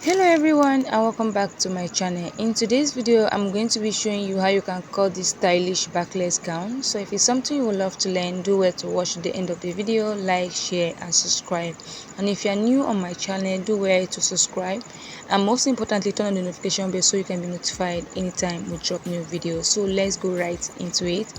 Hello everyone and welcome back to my channel. In today's video I'm going to be showing you how you can cut this stylish backless gown. So if it's something you would love to learn, do well to watch the end of the video, like, share and subscribe. And if you are new on my channel, do well to subscribe and most importantly turn on the notification bell so you can be notified anytime we drop new videos. So let's go right into it.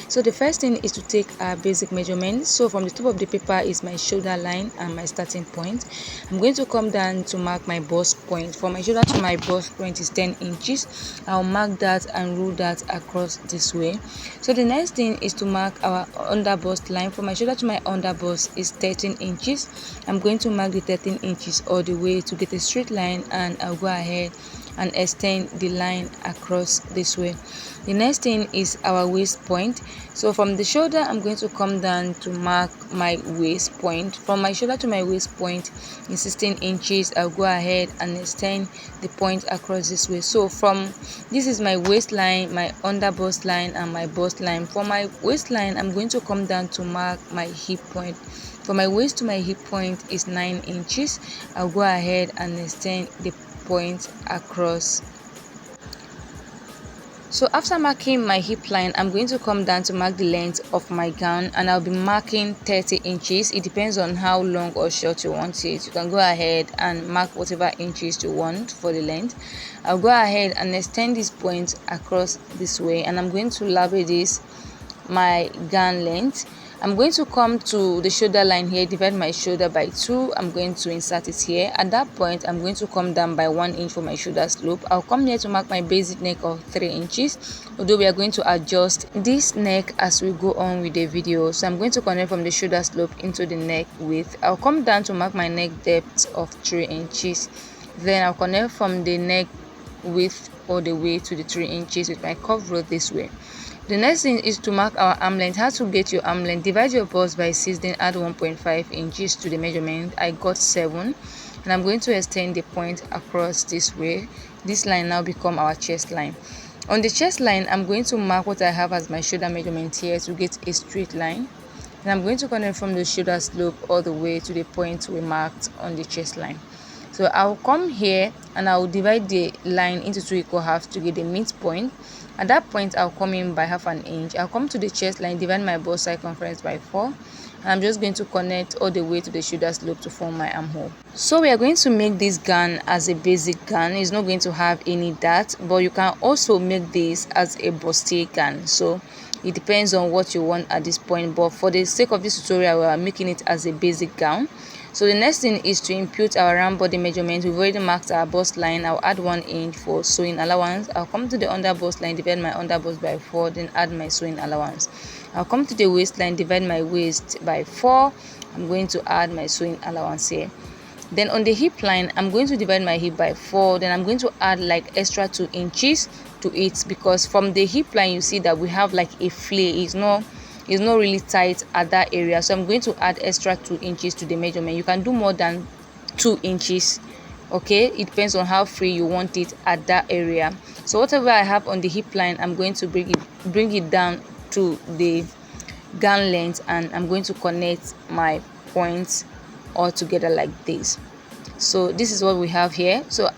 So the first thing is to take our basic measurements. So from the top of the paper is my shoulder line and my starting point. I'm going to come down to mark my bust point. From my shoulder to my bust point is 10 inches. I'll mark that and rule that across this way. So the next thing is to mark our under bust line. From my shoulder to my under bust is 13 inches. I'm going to mark the 13 inches all the way to get a straight line, and I'll go ahead and extend the line across this way. The next thing is our waist point. So from the shoulder I'm going to come down to mark my waist point. From my shoulder to my waist point is 16 inches. I'll go ahead and extend the point across this way. So from this is my waistline, my under bust line and my bust line. For my waistline I'm going to come down to mark my hip point. From my waist to my hip point is 9 inches. I'll go ahead and extend the point across. So after marking my hip line, I'm going to come down to mark the length of my gown, and I'll be marking 30 inches. It depends on how long or short you want it. You can go ahead and mark whatever inches you want for the length. I'll go ahead and extend this point across this way, and I'm going to label this my gown length. I'm going to come to the shoulder line here, divide my shoulder by 2. I'm going to insert it here. At that point I'm going to come down by 1 inch for my shoulder slope. I'll come here to mark my basic neck of 3 inches, although we are going to adjust this neck as we go on with the video. So I'm going to connect from the shoulder slope into the neck width. I'll come down to mark my neck depth of 3 inches. Then I'll connect from the neck width all the way to the 3 inches with my curve rod this way. The next thing is to mark our arm length. How to get your arm length? Divide your bust by 6, then add 1.5 inches to the measurement. I got 7, and I'm going to extend the point across this way. This line now become our chest line. On the chest line I'm going to mark what I have as my shoulder measurement here to get a straight line, and I'm going to connect from the shoulder slope all the way to the point we marked on the chest line. So I'll come here and I'll divide the line into 2 equal halves to get the midpoint. At that point I'll come in by ½ inch. I'll come to the chest line, divide my bust circumference by 4, and I'm just going to connect all the way to the shoulder slope to form my armhole. So we are going to make this gown as a basic gown. It's not going to have any dart, but you can also make this as a bustier gown. So it depends on what you want at this point, but for the sake of this tutorial we are making it as a basic gown. So the next thing is to impute our round body measurement. We've already marked our bust line. I'll add 1 inch for sewing allowance. I'll come to the under bust line, divide my under bust by 4, then add my sewing allowance. I'll come to the waistline, divide my waist by 4. I'm going to add my sewing allowance here. Then on the hip line I'm going to divide my hip by 4. Then I'm going to add like extra 2 inches to it, because from the hip line you see that we have like a flare. It's not really tight at that area, so I'm going to add extra 2 inches to the measurement. You can do more than 2 inches, okay? It depends on how free you want it at that area. So whatever I have on the hip line I'm going to bring it down to the gown length, and I'm going to connect my points all together like this. So this is what we have here. So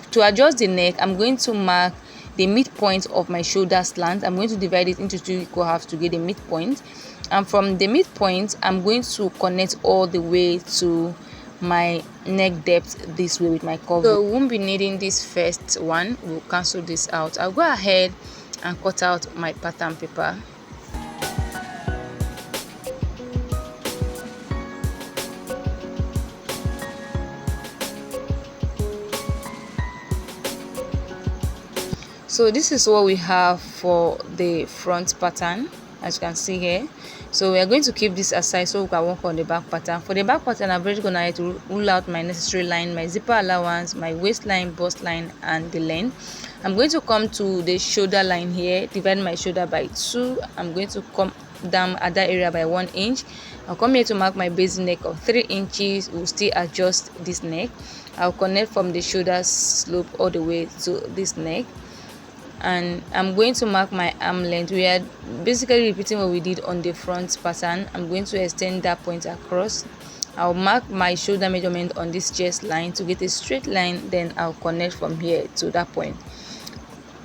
to adjust the neck I'm going to mark the midpoint of my shoulder slant. I'm going to divide it into 2 equal halves to get the midpoint, and from the midpoint I'm going to connect all the way to my neck depth this way with my curve. So we won't be needing this first one. We'll cancel this out. I'll go ahead and cut out my pattern paper. So this is what we have for the front pattern, as you can see here. So we are going to keep this aside so we can work on the back pattern. For the back pattern I'm already gonna to rule out my necessary line, my zipper allowance, my waistline, bust line and the length. I'm going to come to the shoulder line here, divide my shoulder by 2. I'm going to come down at that area by 1 inch. I'll come here to mark my basic neck of 3 inches. We'll still adjust this neck. I'll connect from the shoulder slope all the way to this neck, and I'm going to mark my arm length. We are basically repeating what we did on the front pattern. I'm going to extend that point across. I'll mark my shoulder measurement on this chest line to get a straight line, then I'll connect from here to that point.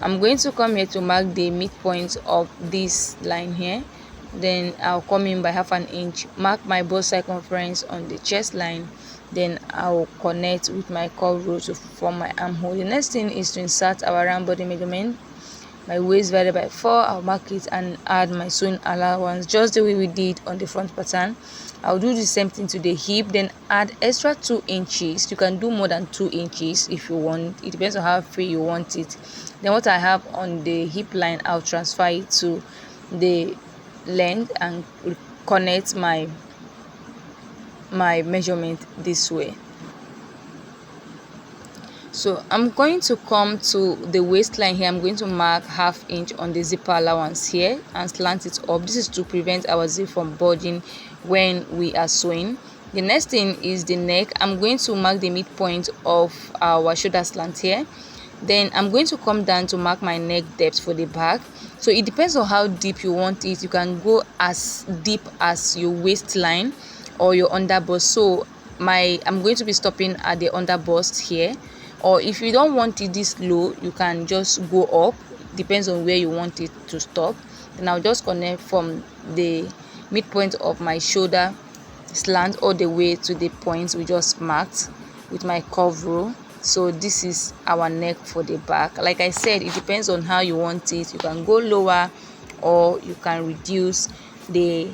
I'm going to come here to mark the midpoint of this line here, then I'll come in by 1/2 inch, mark my bust circumference on the chest line, then I'll connect with my curve rule to form my armhole. The next thing is to insert our round body measurement. My waist divided by 4, I'll mark it and add my sewing allowance just the way we did on the front pattern. I'll do the same thing to the hip, then add extra 2 inches. You can do more than 2 inches if you want. It depends on how free you want it. Then what I have on the hip line, I'll transfer it to the length and connect my measurement this way. So I'm going to come to the waistline here. I'm going to mark 1/2 inch on the zipper allowance here and slant it up. This is to prevent our zip from bulging when we are sewing. The next thing is the neck. I'm going to mark the midpoint of our shoulder slant here. Then I'm going to come down to mark my neck depth for the back. So it depends on how deep you want it. You can go as deep as your waistline or your underbust. So I'm going to be stopping at the underbust here. Or if you don't want it this low, you can just go up. Depends on where you want it to stop. And I'll just connect from the midpoint of my shoulder slant all the way to the points we just marked with my curve rule. So this is our neck for the back. Like I said, it depends on how you want it. You can go lower or you can reduce the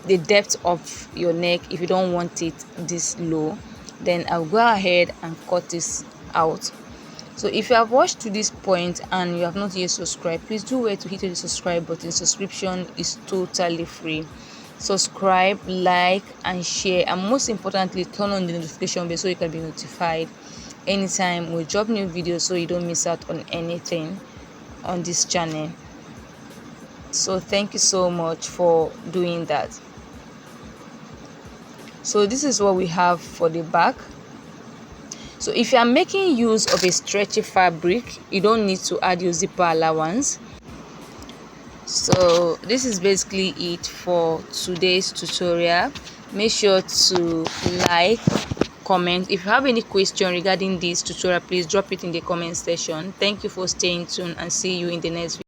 depth of your neck if you don't want it this low. Then I'll go ahead and cut this out. So if you have watched to this point and you have not yet subscribed, please do wait to hit the subscribe button. Subscription is totally free. Subscribe, like and share, and most importantly turn on the notification bell so you can be notified anytime we drop new videos, so you don't miss out on anything on this channel. So thank you so much for doing that. So this is what we have for the back. So if you are making use of a stretchy fabric, you don't need to add your zipper allowance. So this is basically it for today's tutorial. Make sure to like, comment. If you have any question regarding this tutorial, please drop it in the comment section. Thank you for staying tuned and see you in the next video.